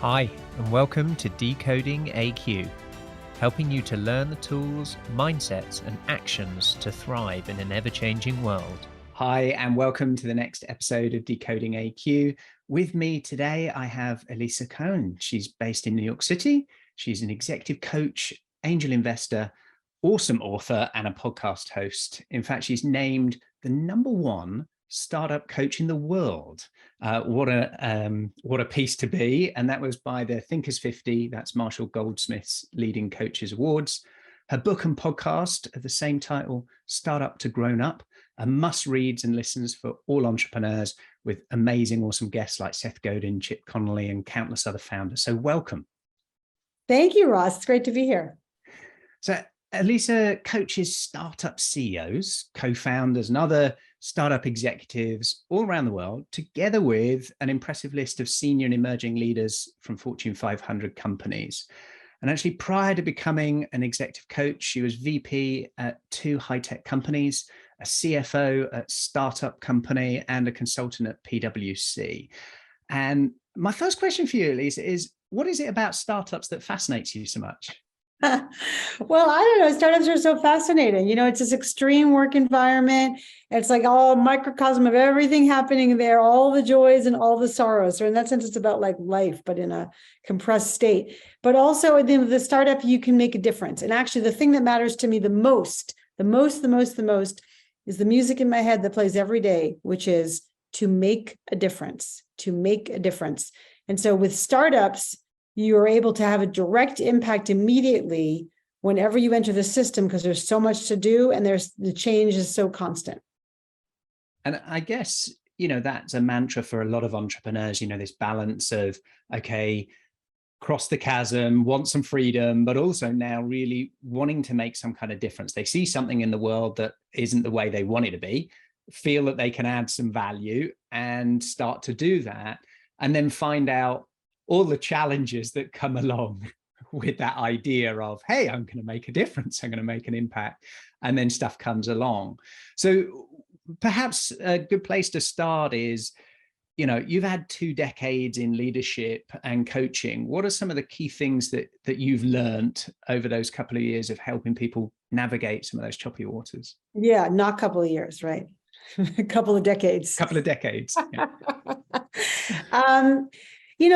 Hi, and welcome to Decoding AQ, helping you to learn the tools, mindsets, and actions to thrive in an ever-changing world. Hi, and welcome to the next episode of Decoding AQ. With me today, I have Alisa Cohn. She's based in New York City. She's an executive coach, angel investor, awesome author, and a podcast host. In fact, she's named the #1 startup coach in the world. What a piece to be. And that was by the Thinkers 50. That's Marshall Goldsmith's Leading Coaches Awards. Her book and podcast of the same title, Startup to Grownup, are must-reads and listens for all entrepreneurs, with amazing, awesome guests like Seth Godin, Chip Conley, and countless other founders. So welcome. Thank you, Ross. It's great to be here. So Alisa coaches startup CEOs, co-founders, and other startup executives all around the world, together with an impressive list of senior and emerging leaders from Fortune 500 companies. And actually, prior to becoming an executive coach, she was VP at 2 high-tech companies, a CFO at startup company, and a consultant at PwC. And my first question for you, Alisa, is what is it about startups that fascinates you so much? Well, I don't know. Startups are so fascinating. It's this extreme work environment. It's like all microcosm of everything happening there, all the joys and all the sorrows. So in that sense, it's about like life, but in a compressed state. But also at the end of the startup, you can make a difference. And actually, the thing that matters to me the most is the music in my head that plays every day, which is to make a difference, And so with startups, you are able to have a direct impact immediately whenever you enter the system, because there's so much to do and the change is so constant. And I guess, that's a mantra for a lot of entrepreneurs, this balance of, okay, cross the chasm, want some freedom, but also now really wanting to make some kind of difference. They see something in the world that isn't the way they want it to be, feel that they can add some value and start to do that, and then find out all the challenges that come along with that idea of, hey, I'm going to make a difference, I'm going to make an impact, and then stuff comes along. So perhaps a good place to start is, you've had 2 decades in leadership and coaching. What are some of the key things that you've learned over those couple of years of helping people navigate some of those choppy waters? Yeah, not a couple of years, right? A couple of decades. Yeah.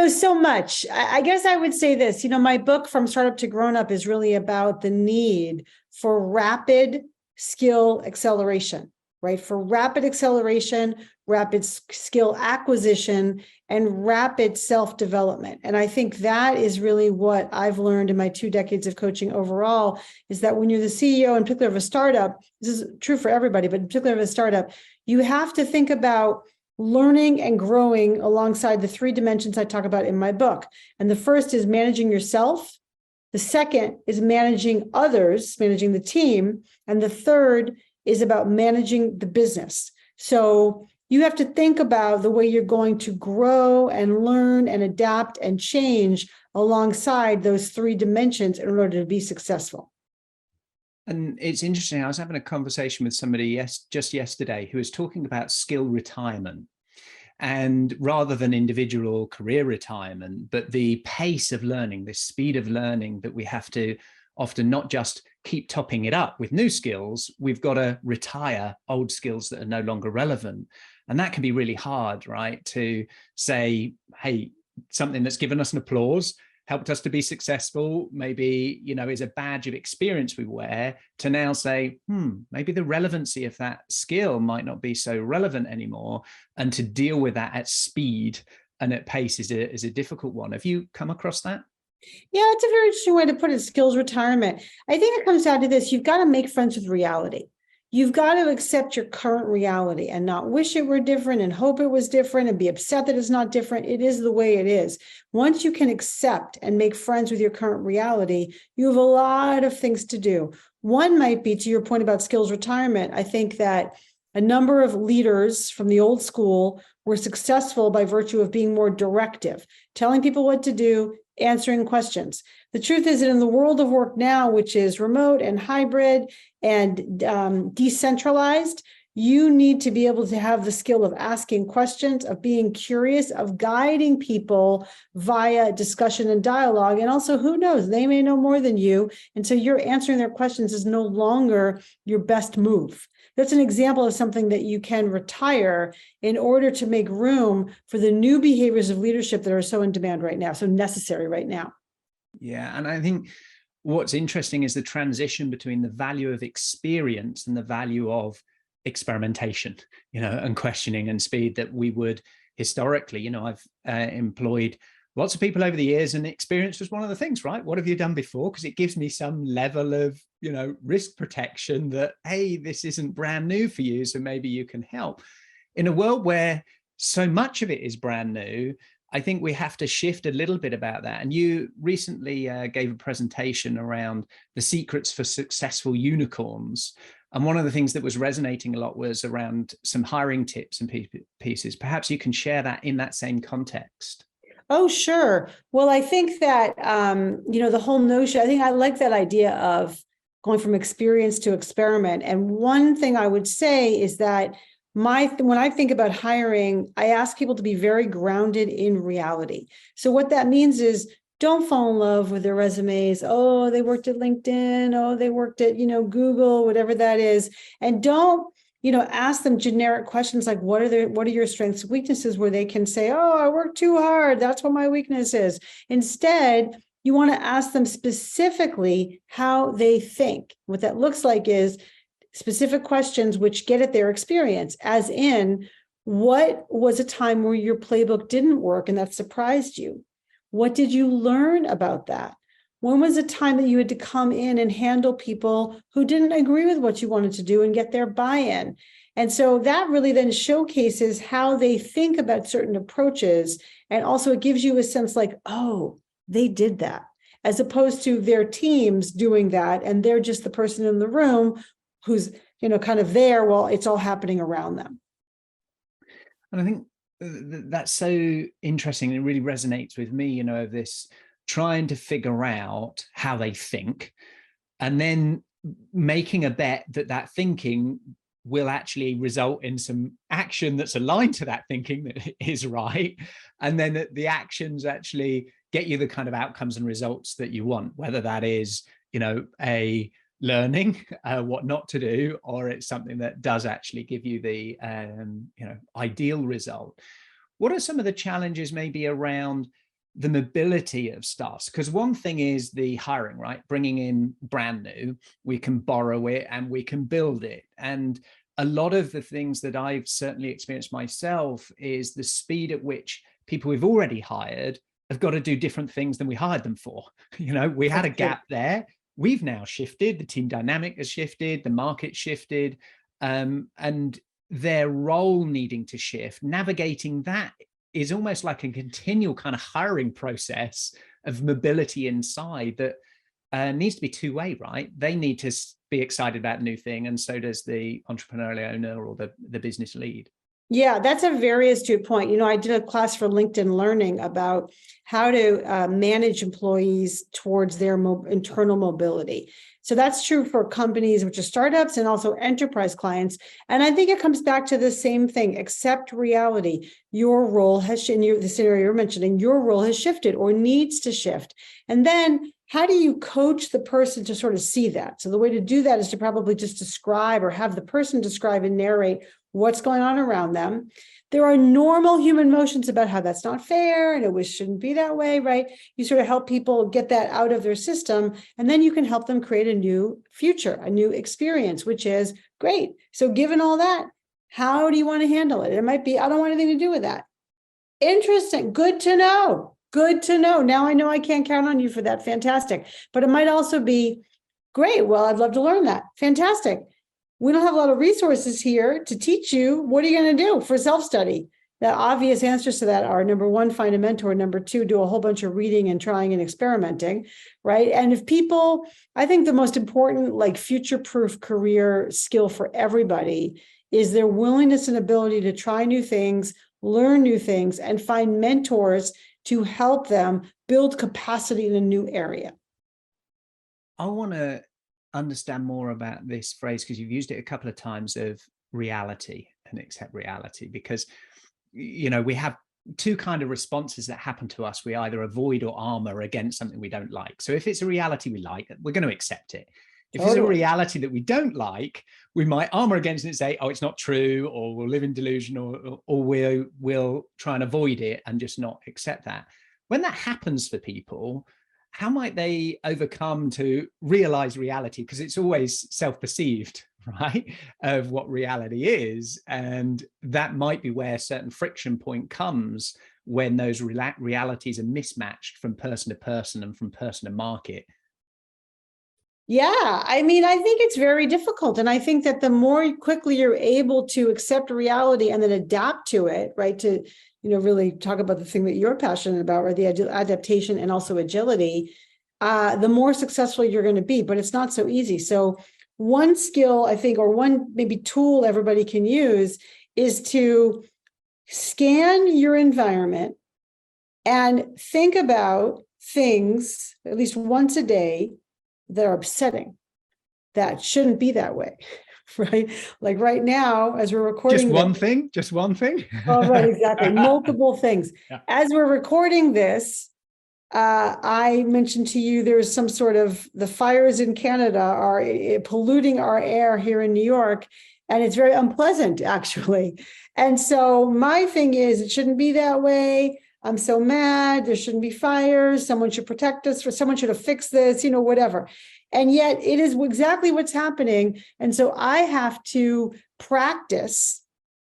So much. I guess I would say this, my book From Startup to Grownup is really about the need for rapid skill acceleration, right? For rapid acceleration, rapid skill acquisition, and rapid self-development. And I think that is really what I've learned in my 2 decades of coaching overall, is that when you're the CEO, in particular of a startup, this is true for everybody, but in particular of a startup, you have to think about learning and growing alongside the 3 dimensions I talk about in my book. And the first is managing yourself. The second is managing others, managing the team. And the third is about managing the business. So you have to think about the way you're going to grow and learn and adapt and change alongside those 3 dimensions in order to be successful. And it's interesting, I was having a conversation with somebody just yesterday who was talking about skill retirement. And rather than individual career retirement, but the pace of learning, the speed of learning that we have to often not just keep topping it up with new skills, we've got to retire old skills that are no longer relevant. And that can be really hard, right? To say, hey, something that's given us an applause, helped us to be successful, maybe, is a badge of experience we wear, to now say, maybe the relevancy of that skill might not be so relevant anymore. And to deal with that at speed and at pace is a difficult one. Have you come across that? Yeah, it's a very interesting way to put it, skills retirement. I think it comes down to this. You've got to make friends with reality. You've got to accept your current reality and not wish it were different and hope it was different and be upset that it's not different. It is the way it is. Once you can accept and make friends with your current reality, you have a lot of things to do. One might be, to your point about skills retirement, I think that a number of leaders from the old school were successful by virtue of being more directive, telling people what to do, answering questions. The truth is that in the world of work now, which is remote and hybrid and decentralized, You need to be able to have the skill of asking questions, of being curious, of guiding people via discussion and dialogue. And also, who knows, they may know more than you. And so your answering their questions is no longer your best move. That's an example of something that you can retire in order to make room for the new behaviors of leadership that are so in demand right now, so necessary right now. Yeah, and I think what's interesting is the transition between the value of experience and the value of experimentation, and questioning and speed that we would historically, I've employed lots of people over the years, and experience was one of the things, right? What have you done before? Because it gives me some level of, risk protection that, hey, this isn't brand new for you, so maybe you can help. In a world where so much of it is brand new, I think we have to shift a little bit about that. And you recently gave a presentation around the secrets for successful unicorns. And one of the things that was resonating a lot was around some hiring tips and pieces. Perhaps you can share that in that same context. Oh, sure. Well, I think that, the whole notion, I think I like that idea of going from experience to experiment. And one thing I would say is that when I think about hiring, I ask people to be very grounded in reality. So what that means is, don't fall in love with their resumes. Oh, they worked at LinkedIn. Oh, they worked at, Google, whatever that is. And don't, ask them generic questions like, what are your strengths and weaknesses, where they can say, oh, I work too hard. That's what my weakness is. Instead, you want to ask them specifically how they think. What that looks like is specific questions which get at their experience, as in, what was a time where your playbook didn't work and that surprised you? What did you learn about that? When was a time that you had to come in and handle people who didn't agree with what you wanted to do and get their buy-in? And so that really then showcases how they think about certain approaches. And also it gives you a sense like, oh, they did that, as opposed to their teams doing that. And they're just the person in the room who's, kind of there while it's all happening around them. And I think that's so interesting. It really resonates with me, of this trying to figure out how they think, and then making a bet that thinking will actually result in some action that's aligned to that thinking that is right. And then the actions actually get you the kind of outcomes and results that you want, whether that is, a learning what not to do, or it's something that does actually give you the ideal result. What are some of the challenges maybe around the mobility of staff? Because one thing is the hiring, right? Bringing in brand new, we can borrow it and we can build it. And a lot of the things that I've certainly experienced myself is the speed at which people we've already hired have got to do different things than we hired them for. We had a gap there. We've now shifted, the team dynamic has shifted, the market shifted, and their role needing to shift. Navigating that is almost like a continual kind of hiring process of mobility inside that needs to be two-way, right? They need to be excited about a new thing, and so does the entrepreneurial owner or the business lead. Yeah, that's a very astute point. I did a class for LinkedIn Learning about how to manage employees towards their internal mobility. So that's true for companies, which are startups, and also enterprise clients. And I think it comes back to the same thing: accept reality. Your role has, in the scenario you're mentioning, your role has shifted or needs to shift. And then how do you coach the person to sort of see that? So the way to do that is to probably just describe, or have the person describe and narrate what's going on around them. There are normal human emotions about how that's not fair and it shouldn't be that way, right? You sort of help people get that out of their system, and then you can help them create a new future, a new experience, which is great. So given all that, how do you want to handle it? It might be, I don't want anything to do with that. Interesting. Good to know. Good to know. Now I know I can't count on you for that. Fantastic. But it might also be, great. Well, I'd love to learn that. Fantastic. We don't have a lot of resources here to teach you. What are you going to do for self-study? The obvious answers to that are, number one, find a mentor. Number two, do a whole bunch of reading and trying and experimenting, right? And if people, I think the most important, future-proof career skill for everybody is their willingness and ability to try new things, learn new things, and find mentors to help them build capacity in a new area. I want to understand more about this phrase, because you've used it a couple of times, of reality and accept reality, because, you know, we have two kind of responses that happen to us. We either avoid or armor against something we don't like. So if it's a reality we like, we're going to accept it. If it's a reality that we don't like, we might armor against it and say, oh, it's not true, or we'll live in delusion, or we'll try and avoid it and just not accept that. When that happens for people, how might they overcome to realize reality? Because it's always self-perceived, right, of what reality is. And that might be where a certain friction point comes, when those realities are mismatched from person to person and from person to market. Yeah, I mean, I think it's very difficult. And I think that the more quickly you're able to accept reality and then adapt to it, right, to, you know, really talk about the thing that you're passionate about, right, the adaptation and also agility, the more successful you're going to be. But it's not so easy. So one skill, I think, or one maybe tool everybody can use is to scan your environment and think about things at least once a day that are upsetting, that shouldn't be that way, right? Like right now, as we're recording just one thing. Oh, right, exactly. Multiple things. Yeah. As we're recording this, I mentioned to you there's some sort of, the fires in Canada are polluting our air here in New York, and it's very unpleasant, actually. And so my thing is, it shouldn't be that way. I'm so mad. There shouldn't be fires. Someone should protect us, or someone should have fixed this, you know, whatever. And yet it is exactly what's happening. And so I have to practice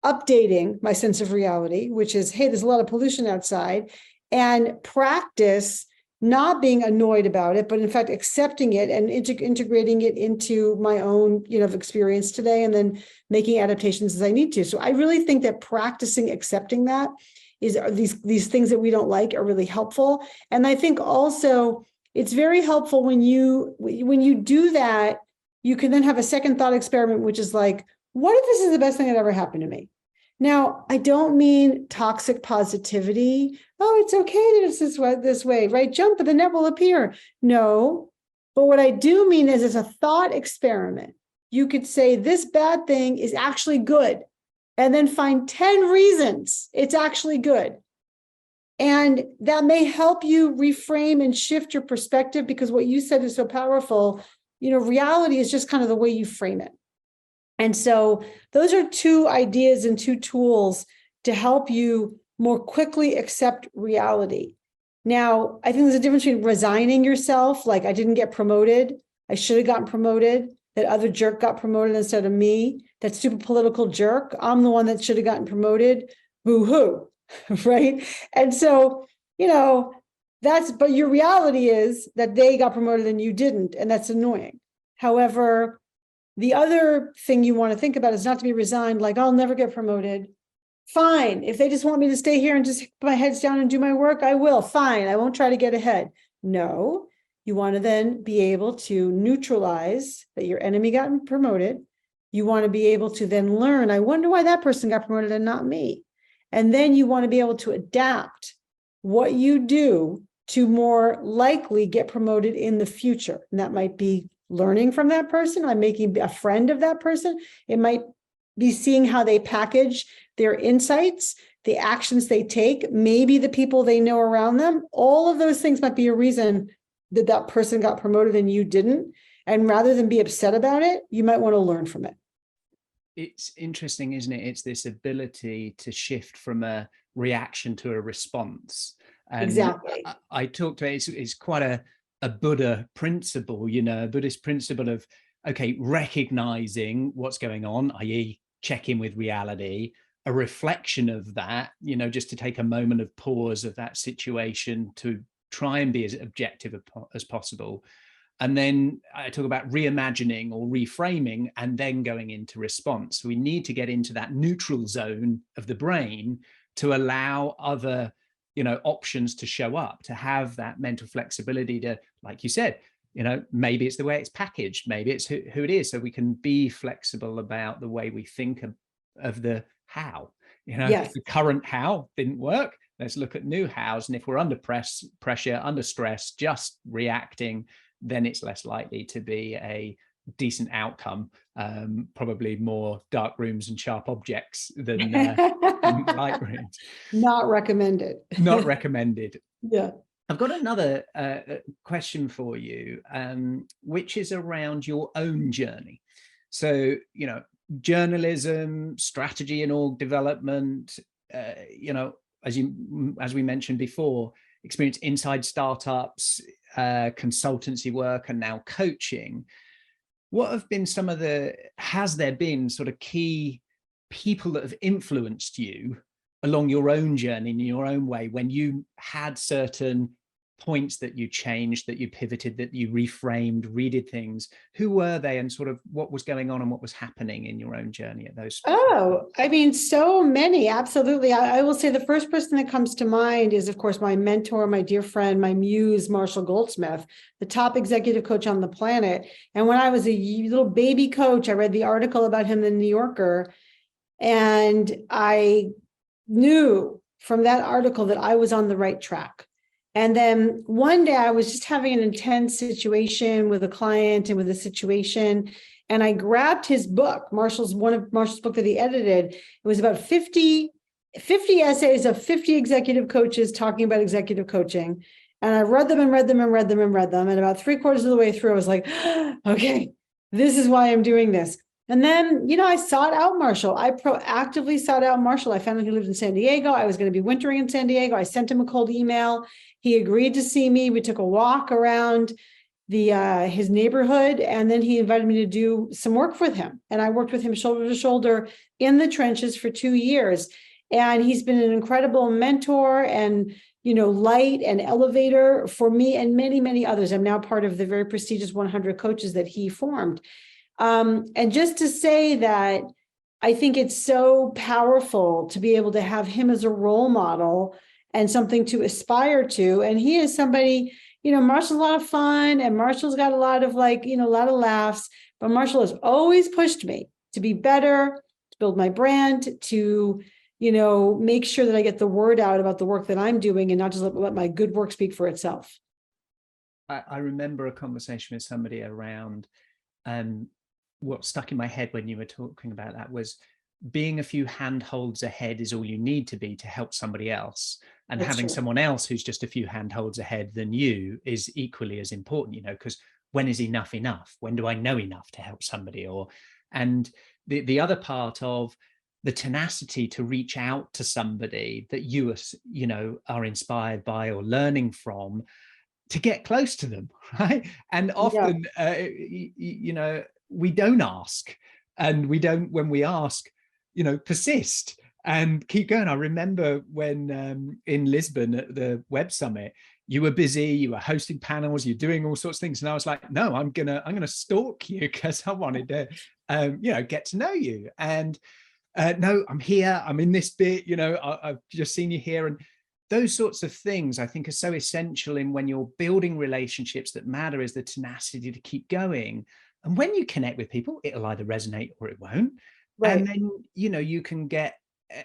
updating my sense of reality, which is, hey, there's a lot of pollution outside, and practice not being annoyed about it, but in fact, accepting it and integrating it into my own, you know, experience today, and then making adaptations as I need to. So I really think that practicing accepting that is these things that we don't like are really helpful. And I think also it's very helpful when you do that, you can then have a second thought experiment, which is like, what if this is the best thing that ever happened to me? Now, I don't mean toxic positivity. Oh, it's okay that it's this way, right? Jump and the net will appear. No, but what I do mean is, as a thought experiment, you could say this bad thing is actually good, and then find 10 reasons it's actually good. And that may help you reframe and shift your perspective, because what you said is so powerful. You know, reality is just kind of the way you frame it. And so those are two ideas and two tools to help you more quickly accept reality. Now, I think there's a difference between resigning yourself, like I didn't get promoted, I should have gotten promoted, that other jerk got promoted instead of me, that stupid political jerk, I'm the one that should have gotten promoted, boo-hoo, right? And so, you know, but your reality is that they got promoted and you didn't, and that's annoying. However, the other thing you want to think about is not to be resigned, like, I'll never get promoted. Fine. If they just want me to stay here and just put my heads down and do my work, I will. Fine. I won't try to get ahead. No, you want to then be able to neutralize that your enemy got promoted. You want to be able to then learn, I wonder why that person got promoted and not me. And then you want to be able to adapt what you do to more likely get promoted in the future. And that might be learning from that person. I'm making a friend of that person. It might be seeing how they package their insights, the actions they take, maybe the people they know around them. All of those things might be a reason that that person got promoted and you didn't. And rather than be upset about it, you might want to learn from it. It's interesting, isn't it? It's this ability to shift from a reaction to a response. And exactly. I talked about it's quite a Buddha principle, you know, a Buddhist principle of, okay, recognizing what's going on, i.e. check in with reality, a reflection of that, you know, just to take a moment of pause of that situation to try and be as objective as possible. And then I talk about reimagining or reframing and then going into response. So we need to get into that neutral zone of the brain to allow other, you know, options to show up, to have that mental flexibility to, like you said, you know, maybe it's the way it's packaged, maybe it's who it is. So we can be flexible about the way we think of the how, you know, yes. The current how didn't work. Let's look at new hows. And if we're under pressure, under stress, just reacting, then it's less likely to be a decent outcome. Probably more dark rooms and sharp objects than light rooms. Not recommended. Not recommended. Yeah. I've got another question for you, which is around your own journey. So, journalism, strategy and org development, as we mentioned before, experience inside startups, consultancy work, and now coaching. What have been has there been sort of key people that have influenced you along your own journey in your own way, when you had certain points that you changed, that you pivoted, that you reframed, redid things? Who were they, and sort of what was going on and what was happening in your own journey at those? Oh, I mean, so many. Absolutely. I will say the first person that comes to mind is, of course, my mentor, my dear friend, my muse, Marshall Goldsmith, the top executive coach on the planet. And when I was a little baby coach, I read the article about him in the New Yorker, and I knew from that article that I was on the right track. And then one day I was just having an intense situation with a client and with a situation, and I grabbed his book, one of Marshall's book that he edited. It was about 50 essays of 50 executive coaches talking about executive coaching. And I read them and read them and read them and read them. And about 3/4 of the way through, I was like, okay, this is why I'm doing this. And then, I sought out Marshall. I proactively sought out Marshall. I found out he lived in San Diego. I was going to be wintering in San Diego. I sent him a cold email. He agreed to see me. We took a walk around his neighborhood, and then he invited me to do some work with him. And I worked with him shoulder to shoulder in the trenches for 2 years. And he's been an incredible mentor and, light and elevator for me and many, many others. I'm now part of the very prestigious 100 coaches that he formed. And just to say that I think it's so powerful to be able to have him as a role model and something to aspire to. And he is somebody, Marshall's a lot of fun, and Marshall's got a lot of a lot of laughs, but Marshall has always pushed me to be better, to build my brand, to, make sure that I get the word out about the work that I'm doing and not just let my good work speak for itself. I remember a conversation with somebody around, what stuck in my head when you were talking about that was being a few handholds ahead is all you need to be to help somebody else. And That's having true. someone else who's just a few handholds ahead than you is equally as important, because when is enough enough? When do I know enough to help somebody? And the other part of the tenacity to reach out to somebody that you are inspired by or learning from, to get close to them, right? And often, we don't ask, and we don't, when we ask, persist and keep going. I remember when in Lisbon at the Web Summit, you were busy, you were hosting panels, you're doing all sorts of things, and I was like, no, I'm gonna stalk you because I wanted to, get to know you. And no, I'm here, I'm in this bit, I've just seen you here. And those sorts of things I think are so essential in when you're building relationships that matter, is the tenacity to keep going. And when you connect with people, it'll either resonate or it won't. Right. And then, you can get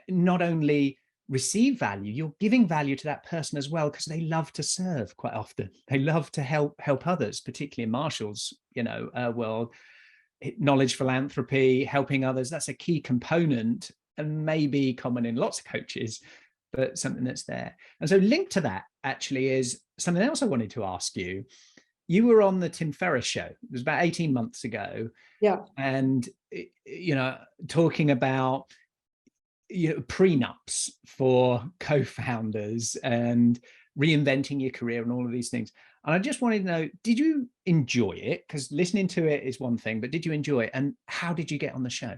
not only receive value, you're giving value to that person as well, because they love to serve quite often. They love to help others, particularly in Marshall's, world. Knowledge philanthropy, helping others, that's a key component, and maybe common in lots of coaches, but something that's there. And so linked to that actually is something else I wanted to ask you. You were on the Tim Ferris show. It was about 18 months ago. Yeah. And, talking about, prenups for co-founders and reinventing your career and all of these things. And I just wanted to know, did you enjoy it? Because listening to it is one thing, but did you enjoy it? And how did you get on the show?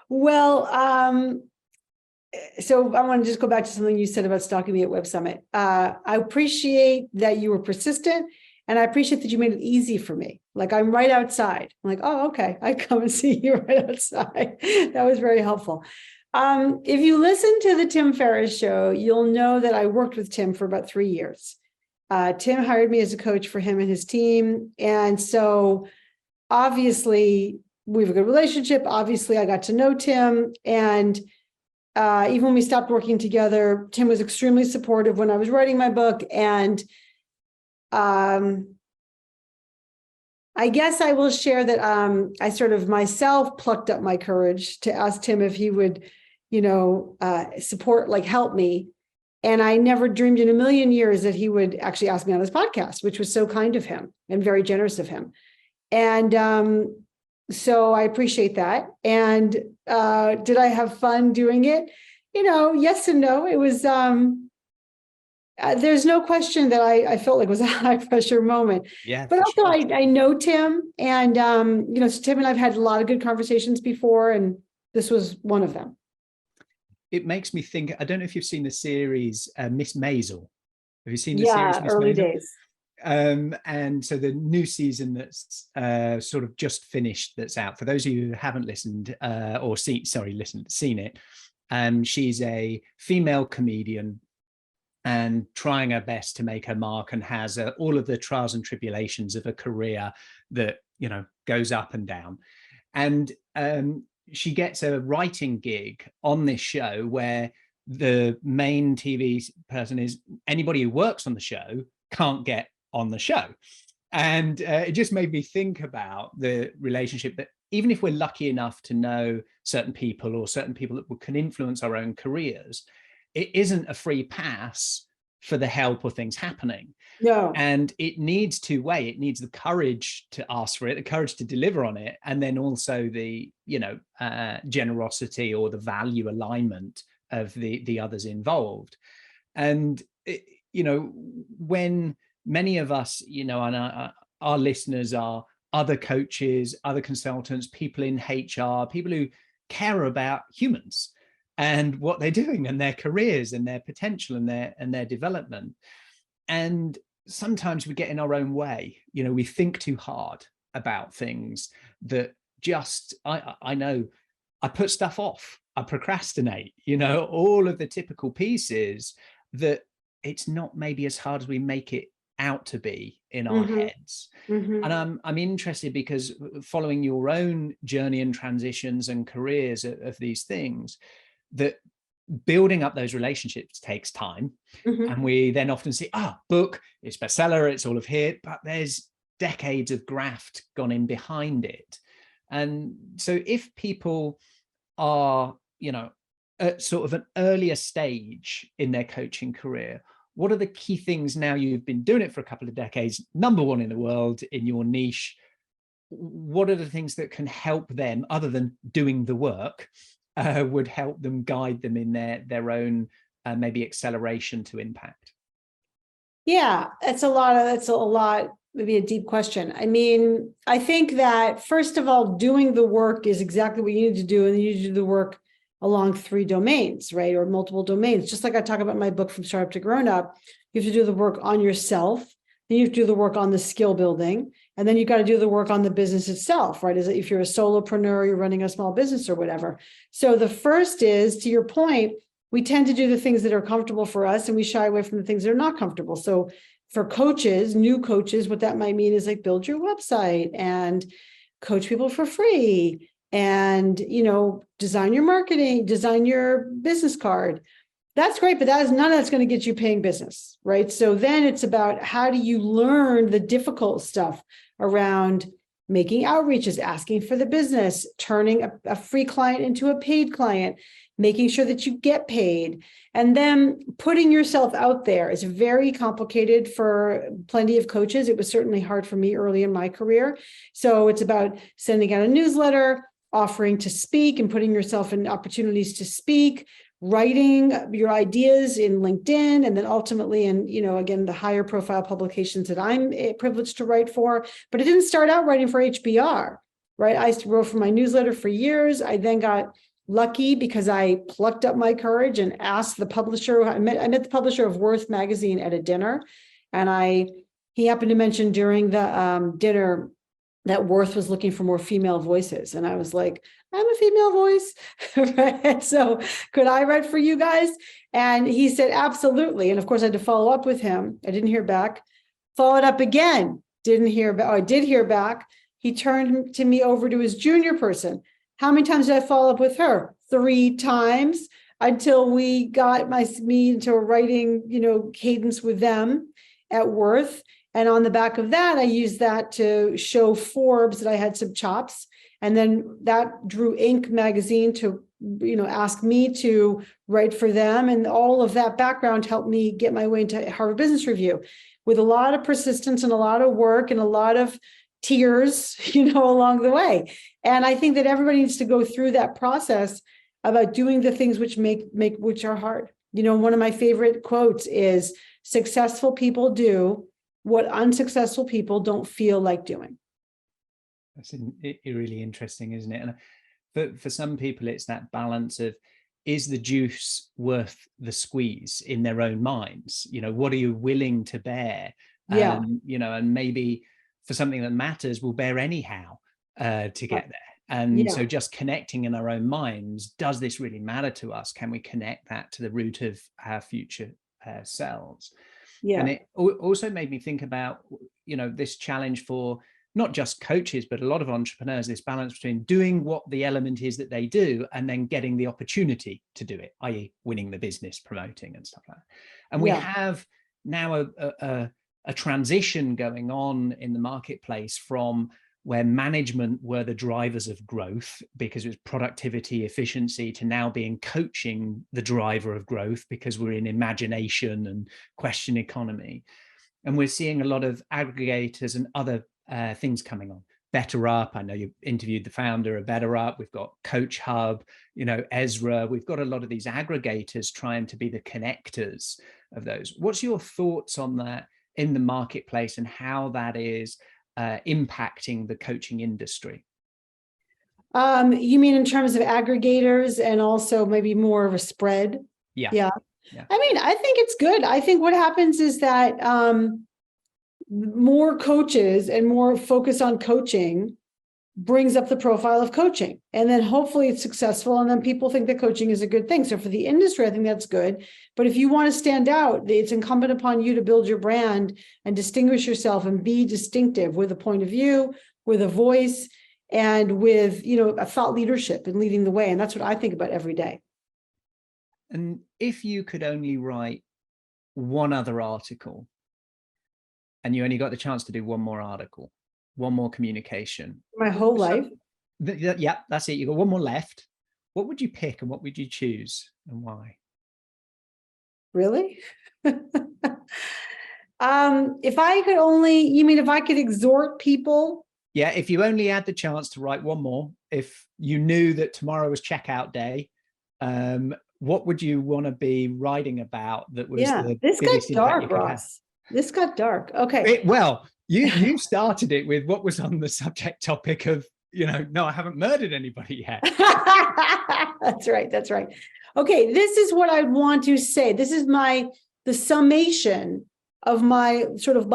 Well, so I want to just go back to something you said about stalking me at Web Summit. I appreciate that you were persistent, and I appreciate that you made it easy for me. Like, I'm right outside. I'm like, oh, okay, I come and see you right outside. That was very helpful. If you listen to the Tim Ferris show, you'll know that I worked with Tim for about 3 years. Tim hired me as a coach for him and his team. And so obviously we have a good relationship. Obviously I got to know Tim, and even when we stopped working together, Tim was extremely supportive when I was writing my book. And I guess I will share that I sort of myself plucked up my courage to ask Tim if he would, support, like help me. And I never dreamed in a million years that he would actually ask me on this podcast, which was so kind of him and very generous of him. And so I appreciate that. And did I have fun doing it? Yes and no. It was, there's no question that I felt like was a high pressure moment. Yeah, but also sure. I know Tim, and so Tim and I've had a lot of good conversations before, and this was one of them. It makes me think, I don't know if you've seen the series Miss Maisel. Have you seen the series Miss early Maisel? Days. And so the new season that's sort of just finished, that's out, for those of you who haven't listened seen it, she's a female comedian and trying her best to make her mark, and has all of the trials and tribulations of a career that goes up and down. And she gets a writing gig on this show where the main TV person is anybody who works on the show can't get on the show. And it just made me think about the relationship that even if we're lucky enough to know certain people, or certain people that can influence our own careers, it isn't a free pass for the help or things happening. No. And it needs two way. It needs the courage to ask for it, the courage to deliver on it, and then also the generosity or the value alignment of the others involved. And when many of us, and our listeners are other coaches, other consultants, people in HR, people who care about humans and what they're doing and their careers and their potential and their development. And sometimes we get in our own way. We think too hard about things that just, I know I put stuff off, I procrastinate, all of the typical pieces that it's not maybe as hard as we make it out to be in our heads. And I'm interested because following your own journey and transitions and careers of these things, that building up those relationships takes time. And we then often see, book, it's bestseller, it's all of here, but there's decades of graft gone in behind it. And so if people are, at sort of an earlier stage in their coaching career, what are the key things, now you've been doing it for a couple of decades, number one in the world in your niche, what are the things that can help them, other than doing the work, would help them, guide them in their own maybe acceleration to impact? Yeah, that's a lot, maybe a deep question. I mean, I think that first of all, doing the work is exactly what you need to do, and you need to do the work along 3 domains, right? Or multiple domains. Just like I talk about in my book, From Startup to Grownup, you have to do the work on yourself, then you have to do the work on the skill building, and then you got to do the work on the business itself, right? Is it if you're a solopreneur, you're running a small business or whatever. So the first is, to your point, we tend to do the things that are comfortable for us, and we shy away from the things that are not comfortable. So for coaches, new coaches, what that might mean is like build your website and coach people for free, and design your marketing, design your business card. That's great, but none of that's going to get you paying business, right? So then it's about, how do you learn the difficult stuff around making outreaches, asking for the business, turning a free client into a paid client, making sure that you get paid, and then putting yourself out there is very complicated for plenty of coaches. It was certainly hard for me early in my career. So it's about sending out a newsletter, offering to speak and putting yourself in opportunities to speak, writing your ideas in LinkedIn, and then ultimately in, again, the higher profile publications that I'm privileged to write for. But it didn't start out writing for HBR, right? I wrote for my newsletter for years. I then got lucky because I plucked up my courage and asked the publisher. I met the publisher of Worth magazine at a dinner, and he happened to mention during the dinner that Worth was looking for more female voices. And I was like, I'm a female voice, right? So could I write for you guys? And he said, absolutely. And of course I had to follow up with him. I didn't hear back. Followed up again, didn't hear back. I did hear back. He turned to me over to his junior person. How many times did I follow up with her? 3 times, until we got me into a writing, cadence with them at Worth. And on the back of that, I used that to show Forbes that I had some chops. And then that drew Inc. magazine to, ask me to write for them. And all of that background helped me get my way into Harvard Business Review with a lot of persistence and a lot of work and a lot of tears, along the way. And I think that everybody needs to go through that process about doing the things which which are hard. One of my favorite quotes is, successful people do what unsuccessful people don't feel like doing. That's really interesting, isn't it? And for some people, it's that balance of, is the juice worth the squeeze in their own minds? What are you willing to bear? Yeah. And maybe for something that matters, we'll bear anyhow to get there. And so just connecting in our own minds, does this really matter to us? Can we connect that to the root of our future selves? Yeah. And it also made me think about, this challenge for not just coaches, but a lot of entrepreneurs, this balance between doing what the element is that they do and then getting the opportunity to do it, i.e. winning the business, promoting and stuff like that. And we have now a transition going on in the marketplace from where management were the drivers of growth because it was productivity, efficiency, to now being coaching the driver of growth because we're in imagination and question economy. And we're seeing a lot of aggregators and other things coming on. BetterUp, I know you interviewed the founder of BetterUp. We've got Coach Hub, Ezra. We've got a lot of these aggregators trying to be the connectors of those. What's your thoughts on that in the marketplace and how that is impacting the coaching industry? You mean in terms of aggregators and also maybe more of a spread? Yeah. I mean, I think it's good. I think what happens is that more coaches and more focus on coaching brings up the profile of coaching. And then hopefully it's successful. And then people think that coaching is a good thing. So for the industry, I think that's good. But if you want to stand out, it's incumbent upon you to build your brand and distinguish yourself and be distinctive with a point of view, with a voice, and with, a thought leadership and leading the way. And that's what I think about every day. And if you could only write one other article and you only got the chance to do one more article, one more communication. My whole life? Yeah, that's it. You got one more left. What would you pick and what would you choose and why? Really? If I could only, you mean if I could exhort people? Yeah, if you only had the chance to write one more, if you knew that tomorrow was checkout day, what would you want to be writing about that was the this biggest got dark, impact you could Ross. Have? This got dark. Okay. You started it with what was on the subject topic of, no, I haven't murdered anybody yet. That's right. Okay, this is what I want to say. This is the summation of my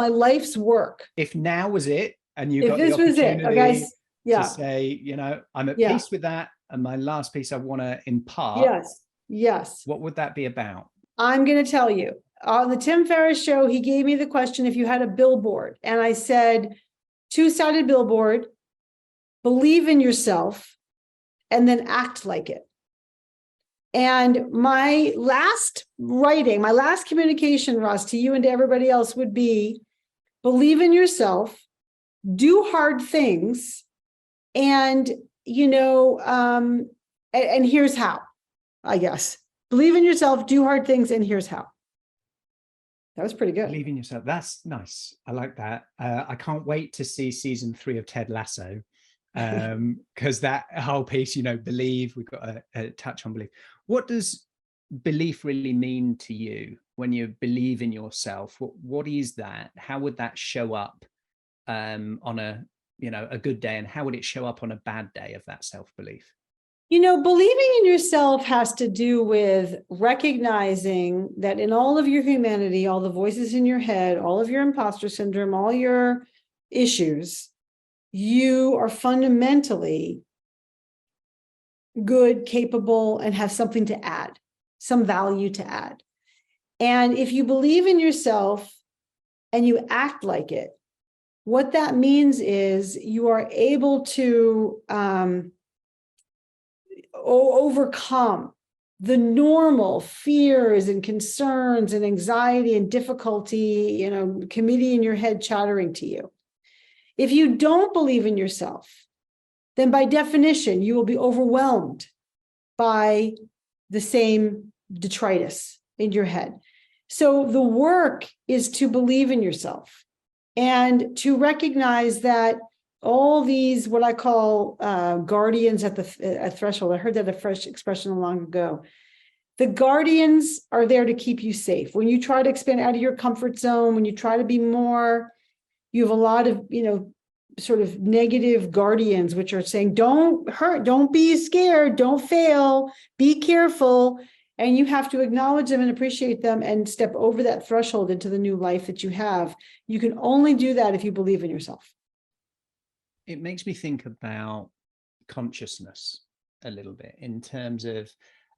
life's work. If now was it, and you got this the opportunity was it, to say, I'm at peace with that, and my last piece I want to impart. Yes. What would that be about? I'm going to tell you. On the Tim Ferris show, he gave me the question, if you had a billboard, and I said, two-sided billboard, believe in yourself, and then act like it. And my last communication, Ross, to you and to everybody else would be, believe in yourself, do hard things, and, and here's how, I guess. Believe in yourself, do hard things, and here's how. That was pretty good. Believe in yourself. That's nice. I like that. I can't wait to see season 3 of Ted Lasso, because that whole piece, believe, we've got a touch on belief. What does belief really mean to you when you believe in yourself? What is that? How would that show up on a good day, and how would it show up on a bad day of that self-belief? Believing in yourself has to do with recognizing that in all of your humanity, all the voices in your head, all of your imposter syndrome, all your issues, you are fundamentally good, capable, and have something to add, some value to add. And if you believe in yourself and you act like it, what that means is you are able to overcome the normal fears and concerns and anxiety and difficulty, committee in your head chattering to you. If you don't believe in yourself, then by definition, you will be overwhelmed by the same detritus in your head. So the work is to believe in yourself and to recognize that all these, what I call guardians at threshold. I heard that a fresh expression long ago. The guardians are there to keep you safe. When you try to expand out of your comfort zone, when you try to be more, you have a lot of, sort of negative guardians, which are saying, don't hurt, don't be scared, don't fail, be careful. And you have to acknowledge them and appreciate them and step over that threshold into the new life that you have. You can only do that if you believe in yourself. It makes me think about consciousness a little bit in terms of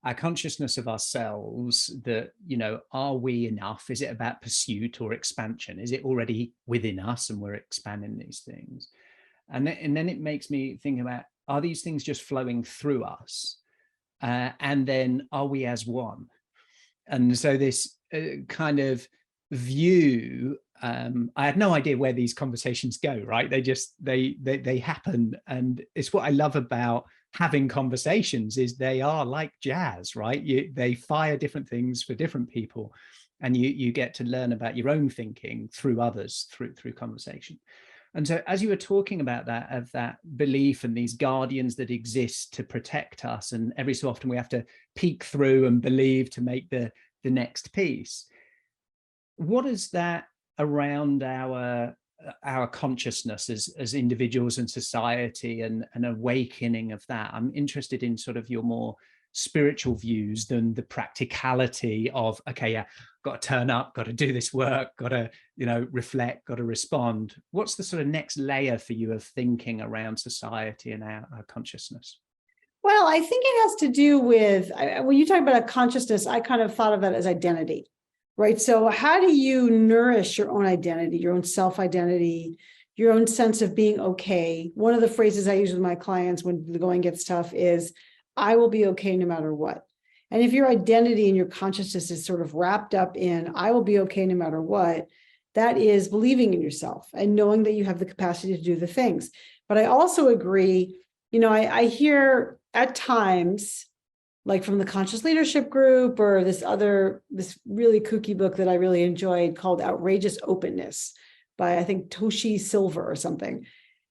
our consciousness of ourselves, that, are we enough? Is it about pursuit or expansion? Is it already within us and we're expanding these things? And then it makes me think about, are these things just flowing through us? And then are we as one? And so this kind of view, I had no idea where these conversations go, right? They happen. And it's what I love about having conversations, is they are like jazz, right? They fire different things for different people, and you get to learn about your own thinking through others, through conversation. And so as you were talking about that, of that belief and these guardians that exist to protect us, and every so often we have to peek through and believe to make the next piece. What is that around our consciousness as individuals and society, and an awakening of that? I'm interested in sort of your more spiritual views than the practicality of, okay, yeah, got to turn up, got to do this work, got to, reflect, got to respond. What's the sort of next layer for you of thinking around society and our consciousness? Well, I think it has to do with, when you talk about a consciousness, I kind of thought of that as identity, right? So how do you nourish your own identity, your own self-identity, your own sense of being okay? One of the phrases I use with my clients when the going gets tough is, I will be okay no matter what. And if your identity and your consciousness is sort of wrapped up in, I will be okay no matter what, that is believing in yourself and knowing that you have the capacity to do the things. But I also agree, I hear at times, like from the Conscious Leadership Group or this really kooky book that I really enjoyed called Outrageous Openness by, I think, Toshi Silver or something.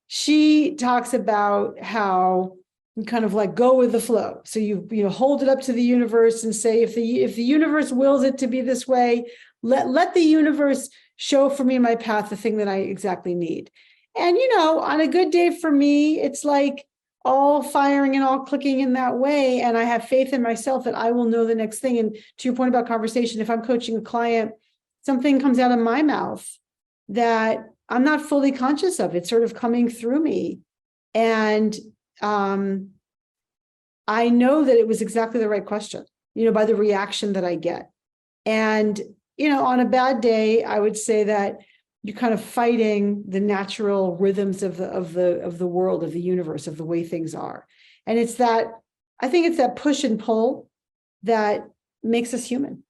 She talks about how you kind of like go with the flow. So you hold it up to the universe and say, if the universe wills it to be this way, let the universe show for me in my path the thing that I exactly need. And, on a good day for me, it's like all firing and all clicking in that way. And I have faith in myself that I will know the next thing. And to your point about conversation, if I'm coaching a client, something comes out of my mouth that I'm not fully conscious of. It's sort of coming through me. And I know that it was exactly the right question, by the reaction that I get. And, on a bad day, I would say that you're kind of fighting the natural rhythms of the world, of the universe, of the way things are. And it's that, I think it's that push and pull that makes us human.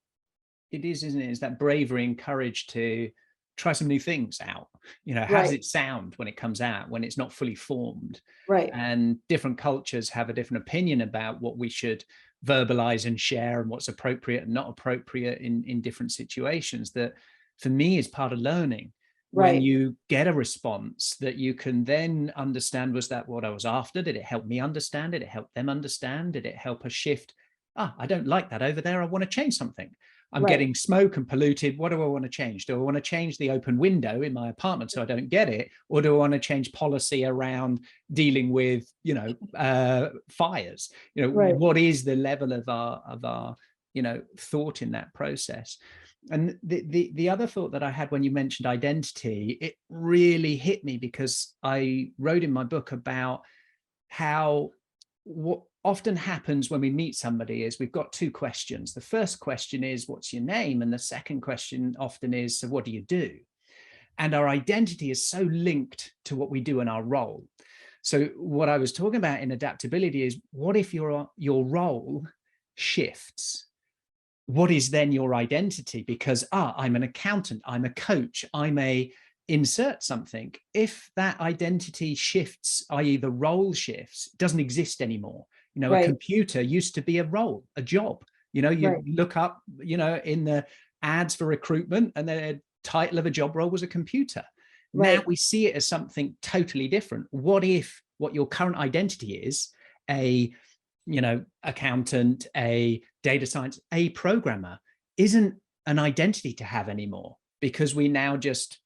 It is, isn't it? It's that bravery and courage to try some new things out. How Right. does it sound when it comes out, when it's not fully formed? Right. And different cultures have a different opinion about what we should verbalize and share, and what's appropriate and not appropriate in different situations. That for me is part of learning. When Right. you get a response that you can then understand, was that what I was after? Did it help me understand? Did it help them understand? Did it help us shift? I don't like that over there. I want to change something. I'm Right. getting smoke and polluted. What do I want to change? Do I want to change the open window in my apartment so I don't get it? Or do I want to change policy around dealing with, fires? Right. What is the level of our thought in that process? And the other thought that I had when you mentioned identity, it really hit me, because I wrote in my book about how what often happens when we meet somebody is we've got two questions. The first question is, what's your name? And the second question often is, so what do you do? And our identity is so linked to what we do in our role. So what I was talking about in adaptability is, what if your role shifts, what is then your identity? Because I'm an accountant, I'm a coach, I'm a insert something. If that identity shifts, i.e. the role shifts, doesn't exist anymore. A computer used to be a role, a job. You look up, in the ads for recruitment, and the title of a job role was a computer. Now we see it as something totally different. What if what your current identity is, a accountant, a data science, a programmer, isn't an identity to have anymore, because we now just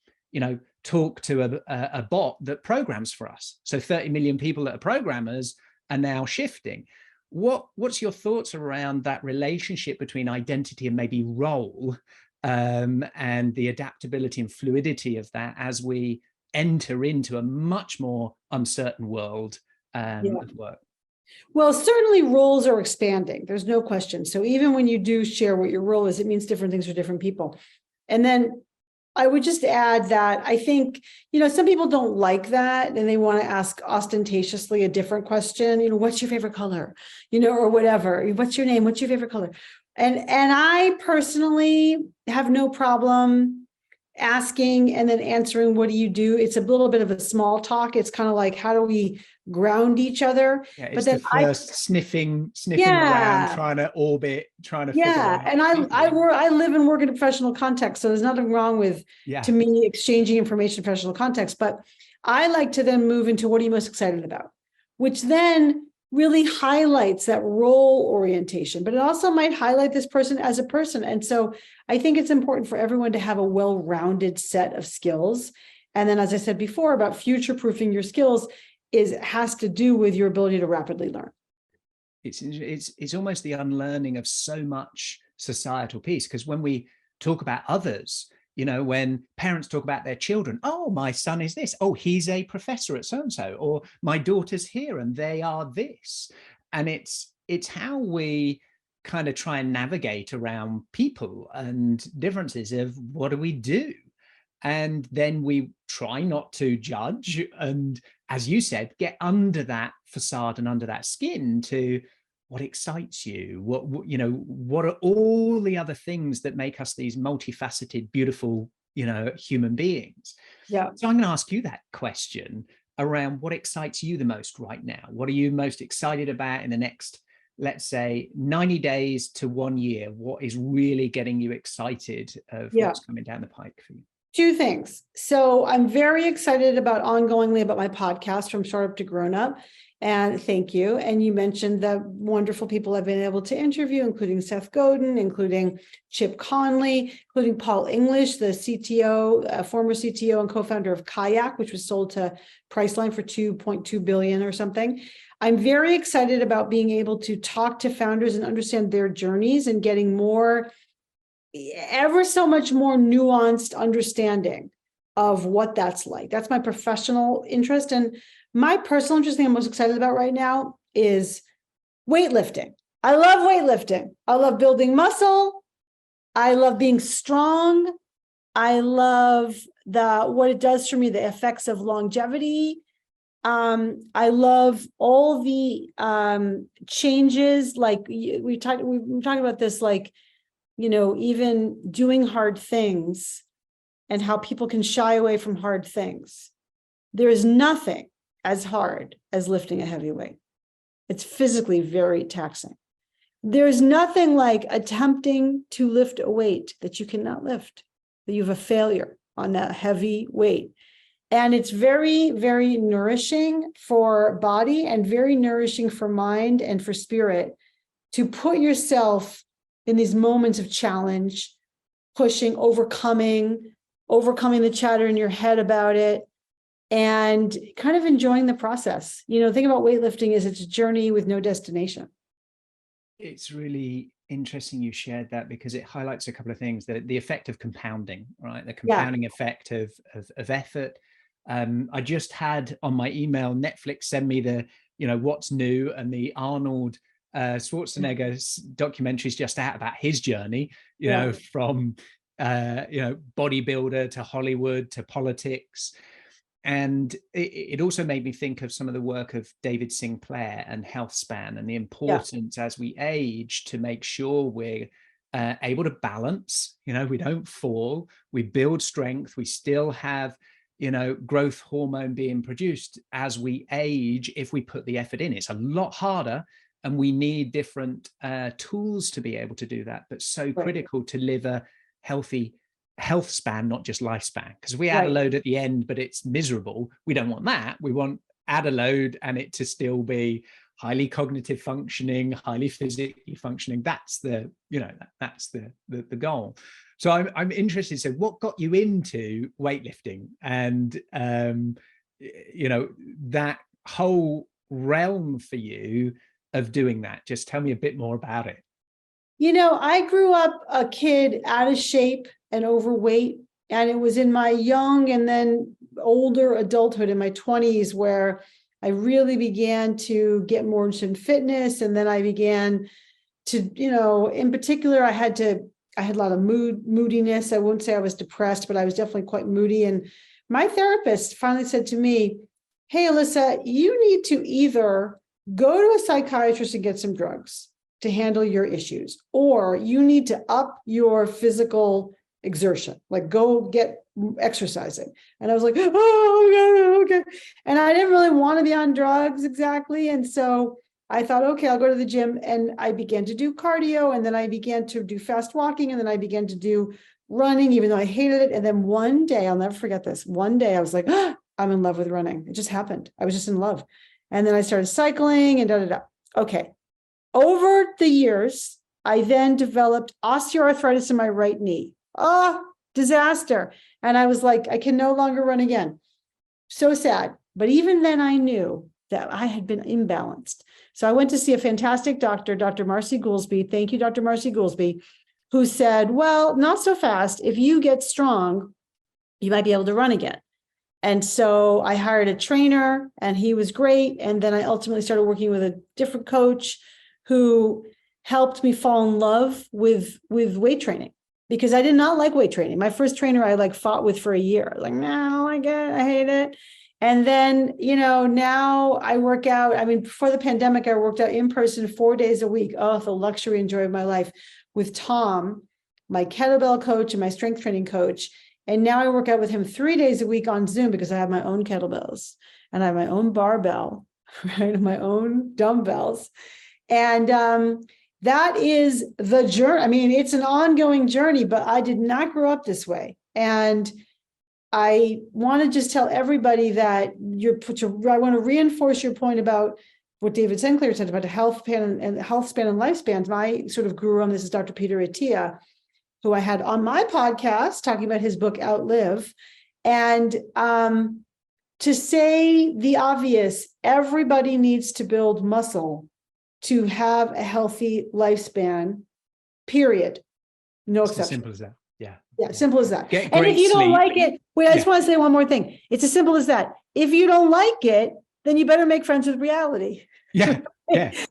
talk to a bot that programs for us. So 30 million people that are programmers are now shifting. What's your thoughts around that relationship between identity and maybe role, and the adaptability and fluidity of that as we enter into a much more uncertain world of work? Well, certainly roles are expanding. There's no question. So even when you do share what your role is, it means different things for different people. And then I would just add that I think, some people don't like that, and they want to ask ostentatiously a different question. What's your favorite color? Or whatever. What's your name? What's your favorite color? And I personally have no problem asking and then answering, what do you do? It's a little bit of a small talk. It's kind of like, how do we ground each other? It's but then the first sniffing around, trying to orbit, trying to figure out. And I live and work in a professional context, so there's nothing wrong with, to me, exchanging information in professional context. But I like to then move into, what are you most excited about? Which then really highlights that role orientation, but it also might highlight this person as a person. And so I think it's important for everyone to have a well-rounded set of skills. And then, as I said before, about future-proofing your skills has to do with your ability to rapidly learn. It's almost the unlearning of so much societal piece, because when we talk about others, when parents talk about their children, oh, my son is this, oh, he's a professor at so-and-so, or my daughter's here and they are this. And it's how we kind of try and navigate around people and differences of what do we do? And then we try not to judge and, as you said, get under that facade and under that skin to what excites you, what are all the other things that make us these multifaceted, beautiful, human beings. So I'm going to ask you that question around what excites you the most right now. What are you most excited about in the next, let's say, 90 days to 1 year? What is really getting you excited of what's coming down the pike for you? Two things. So I'm very excited about ongoingly about my podcast, From Startup to Grownup. And thank you. And you mentioned the wonderful people I've been able to interview, including Seth Godin, including Chip Conley, including Paul English, the CTO, former CTO and co-founder of Kayak, which was sold to Priceline for $2.2 billion or something. I'm very excited about being able to talk to founders and understand their journeys and getting ever so much more nuanced understanding of what that's like. That's my professional interest. And my personal interest, thing I'm most excited about right now is weightlifting. I love weightlifting. I love building muscle. I love being strong. I love what it does for me, the effects of longevity. I love all the changes. Like we've talked about this, like, even doing hard things and how people can shy away from hard things. There is nothing as hard as lifting a heavy weight. It's physically very taxing. There's nothing like attempting to lift a weight that you cannot lift, that you have a failure on a heavy weight. And it's very, very nourishing for body and very nourishing for mind and for spirit to put yourself in these moments of challenge, pushing, overcoming the chatter in your head about it, and kind of enjoying the process. The thing about weightlifting is it's a journey with no destination. It's really interesting you shared that, because it highlights a couple of things, the effect of compounding, right? The compounding effect of effort. I just had on my email, Netflix send me the, what's new, and the Arnold Schwarzenegger documentary's just out about his journey, from bodybuilder to Hollywood to politics. And it also made me think of some of the work of David Sinclair and health span, and the importance as we age to make sure we're able to balance, we don't fall, we build strength, we still have, growth hormone being produced as we age if we put the effort in. It's a lot harder, and we need different tools to be able to do that, but so critical to live a healthy health span, not just lifespan. Because if we add a load at the end, but it's miserable, we don't want that. We want add a load and it to still be highly cognitive functioning, highly physically functioning. That's the, that's the goal. So I'm interested. So what got you into weightlifting and, that whole realm for you of doing that? Just tell me a bit more about it. I grew up a kid out of shape and overweight, and it was in my young and then older adulthood in my 20s where I really began to get more interested in fitness. And then I began to, in particular, I had a lot of moodiness. I wouldn't say I was depressed, but I was definitely quite moody. And my therapist finally said to me, "Hey, Alisa, you need to either go to a psychiatrist and get some drugs to handle your issues, or you need to up your physical exertion, like go get exercising." And I was like, "Oh, okay. And I didn't really want to be on drugs exactly. And so I thought, okay, I'll go to the gym. And I began to do cardio, and then I began to do fast walking, and then I began to do running, even though I hated it. And then one day, I'll never forget this. One day I was like, I'm in love with running. It just happened. I was just in love. And then I started cycling and Okay. Over the years, I then developed osteoarthritis in my right knee. Disaster. And I was like, I can no longer run again. So sad. But even then I knew that I had been imbalanced. So I went to see a fantastic doctor, Dr. Marcy Goolsby. Thank you, Dr. Marcy Goolsby, who said, well, not so fast. If you get strong, you might be able to run again. And so I hired a trainer, and he was great. And then I ultimately started working with a different coach who helped me fall in love with weight training, because I did not like weight training. My first trainer I fought with for a year. Like, no, I don't like it. I hate it. And then, now I work out. I mean, before the pandemic, I worked out in person 4 days a week. Oh, the luxury and joy of my life with Tom, my kettlebell coach and my strength training coach. And now I work out with him 3 days a week on Zoom, because I have my own kettlebells and I have my own barbell, right? My own dumbbells. And that is the journey. I mean, it's an ongoing journey, but I did not grow up this way. And I want to just tell everybody that I want to reinforce your point about what David Sinclair said about the health span and lifespans. I sort of grew on this is Dr. Peter Attia, who I had on my podcast talking about his book Outlive. And to say the obvious, everybody needs to build muscle to have a healthy lifespan, period. No exception. As simple as that. Yeah, simple as that. Get and if you don't like it, wait, I just want to say one more thing. It's as simple as that. If you don't like it, then you better make friends with reality. Yeah.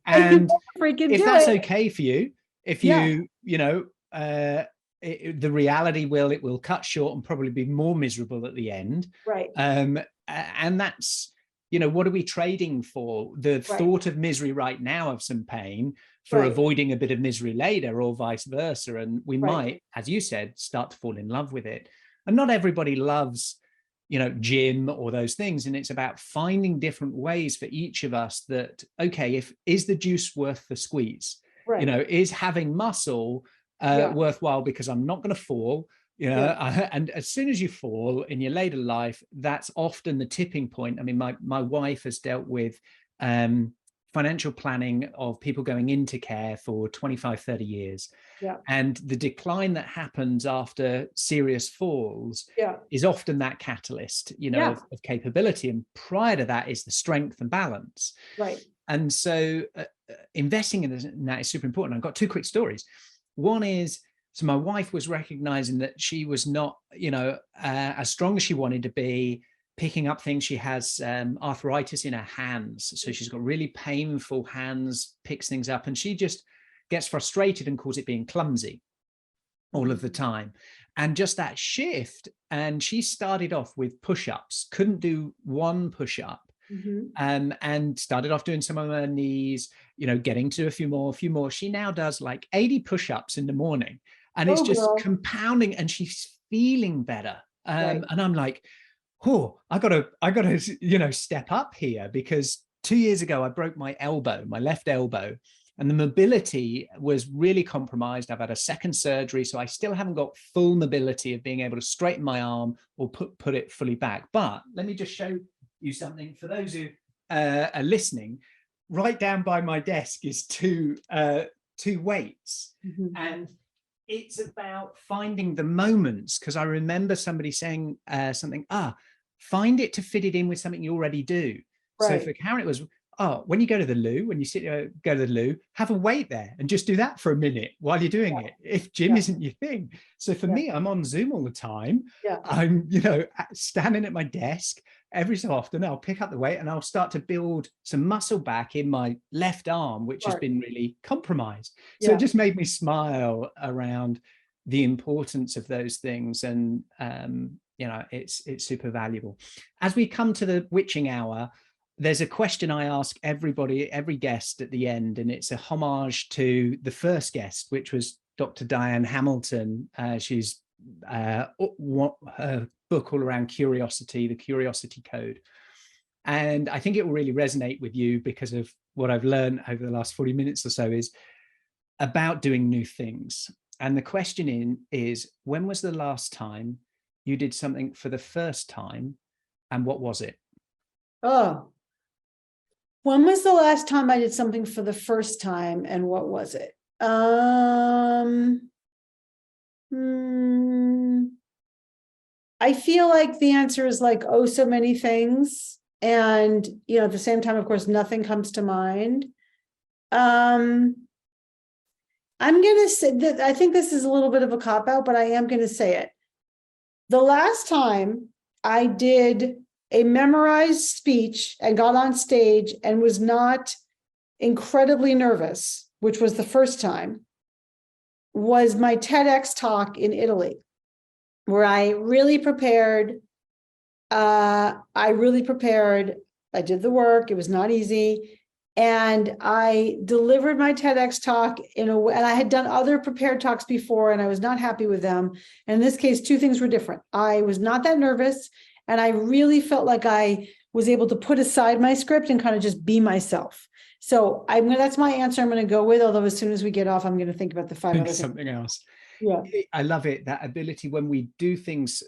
And if that's okay for you, if you, the reality will cut short and probably be more miserable at the end. Right. And that's, what are we trading for? The thought of misery right now of some pain for avoiding a bit of misery later, or vice versa. And we might, as you said, start to fall in love with it. And not everybody loves, gym or those things. And it's about finding different ways for each of us that, okay, is the juice worth the squeeze? Is having muscle worthwhile, because I'm not going to fall. And as soon as you fall in your later life, that's often the tipping point. I mean, my wife has dealt with financial planning of people going into care for 25, 30 years. Yeah. And the decline that happens after serious falls is often that catalyst, of capability. And prior to that is the strength and balance. Right. And so investing in that is super important. I've got two quick stories. One is, so my wife was recognizing that she was not, as strong as she wanted to be, picking up things. She has arthritis in her hands. So she's got really painful hands, picks things up, and she just gets frustrated and calls it being clumsy. all of the time. And just that shift. And she started off with push-ups, couldn't do one push-up. And started off doing some of her knees, getting to a few more. She now does like 80 push-ups in the morning, and it's just compounding, and she's feeling better. And I'm like, oh, I gotta, step up here, because 2 years ago I broke my left elbow, and the mobility was really compromised. I've had a second surgery, so I still haven't got full mobility of being able to straighten my arm or put it fully back. But let me just show you something for those who are listening. Right down by my desk is two weights, and it's about finding the moments, because I remember somebody saying find it to fit it in with something you already do. So for Karen, it was, when you go to the loo, go to the loo, have a weight there and just do that for a minute while you're doing it, if gym isn't your thing. So for me, I'm on Zoom all the time. I'm, standing at my desk. Every so often I'll pick up the weight and I'll start to build some muscle back in my left arm, which has been really compromised. So it just made me smile around the importance of those things. And, it's super valuable. As we come to the witching hour, there's a question I ask every guest at the end, and it's a homage to the first guest, which was Dr. Diane Hamilton. She's her book all around curiosity, the Curiosity Code. And I think it will really resonate with you, because of what I've learned over the last 40 minutes or so is about doing new things. And the question is, when was the last time you did something for the first time, and what was it? When was the last time I did something for the first time, and what was it? I feel like the answer is like, so many things. And, at the same time, of course, nothing comes to mind. I'm going to say that I think this is a little bit of a cop-out, but I am going to say it. The last time I did a memorized speech and got on stage and was not incredibly nervous, which was the first time, was my TEDx talk in Italy, where I really prepared. I did the work. It was not easy. And I delivered my TEDx talk in a way, and I had done other prepared talks before, and I was not happy with them. And in this case, two things were different. I was not that nervous, and I really felt like I was able to put aside my script and kind of just be myself. So that's my answer I'm going to go with, although as soon as we get off, I'm going to think about the five other something things. else. Yeah. I love it, that ability when we do things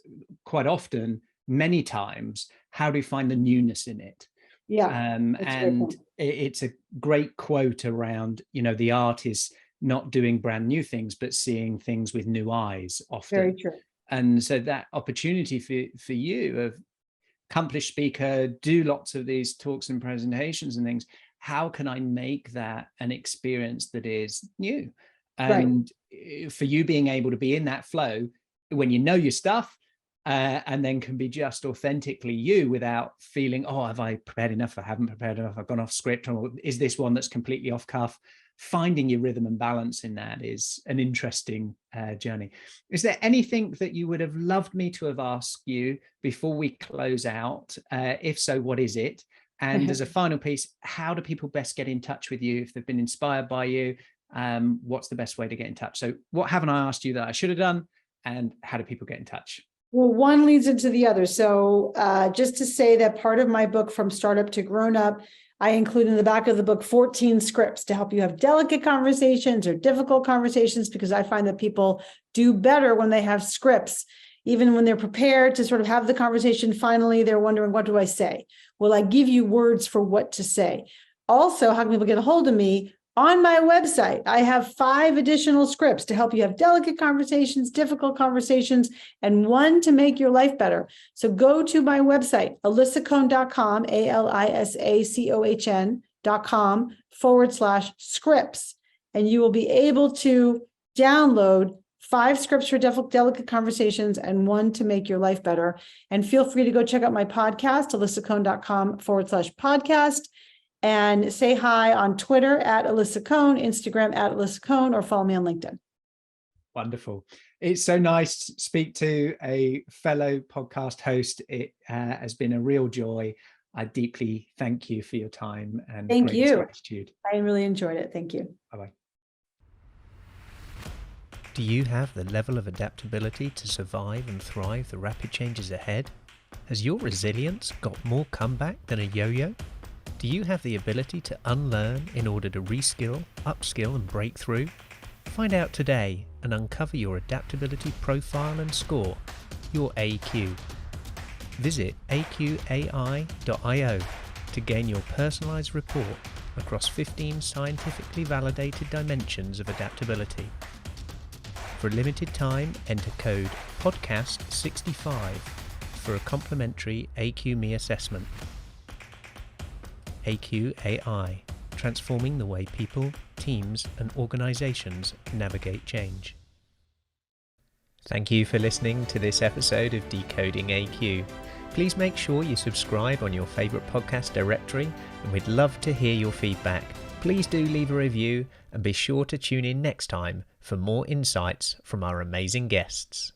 quite often, many times, how do we find the newness in it? Yeah. And it's a great quote around, the art is not doing brand new things, but seeing things with new eyes often. Very true. And so that opportunity for you, of accomplished speaker, do lots of these talks and presentations and things, how can I make that an experience that is new? And for you being able to be in that flow when you know your stuff, and then can be just authentically you without feeling, have I prepared enough? I haven't prepared enough. I've gone off script. Or is this one that's completely off cuff? Finding your rhythm and balance in that is an interesting journey. Is there anything that you would have loved me to have asked you before we close out? If so, what is it? And as a final piece, how do people best get in touch with you if they've been inspired by you? What's the best way to get in touch? So what haven't I asked you that I should have done? And how do people get in touch? Well, one leads into the other. So just to say that part of my book, From Startup to Grownup, I include in the back of the book 14 scripts to help you have delicate conversations or difficult conversations, because I find that people do better when they have scripts. Even when they're prepared to sort of have the conversation, finally, they're wondering, what do I say? Well, I give you words for what to say. Also, how can people get a hold of me? On my website, I have 5 additional scripts to help you have delicate conversations, difficult conversations, and one to make your life better. So go to my website, alisacohn.com, alisacohn.com/scripts, and you will be able to download 5 scripts for delicate conversations and one to make your life better. And feel free to go check out my podcast, alisacohn.com/podcast. And say hi on Twitter @Alisa Cohn, Instagram @Alisa Cohn, or follow me on LinkedIn. Wonderful. It's so nice to speak to a fellow podcast host. It has been a real joy. I deeply thank you for your time and Thank greatest you. gratitude. I really enjoyed it. Thank you. Bye-bye. Do you have the level of adaptability to survive and thrive the rapid changes ahead? Has your resilience got more comeback than a yo-yo? Do you have the ability to unlearn in order to reskill, upskill and break through? Find out today and uncover your adaptability profile and score, your AQ. Visit AQai.io to gain your personalized report across 15 scientifically validated dimensions of adaptability. For a limited time, enter code PODCAST65 for a complimentary AQME assessment. AQai, transforming the way people, teams and organizations navigate change. Thank you for listening to this episode of Decoding AQ. Please make sure you subscribe on your favorite podcast directory, and we'd love to hear your feedback. Please do leave a review and be sure to tune in next time for more insights from our amazing guests.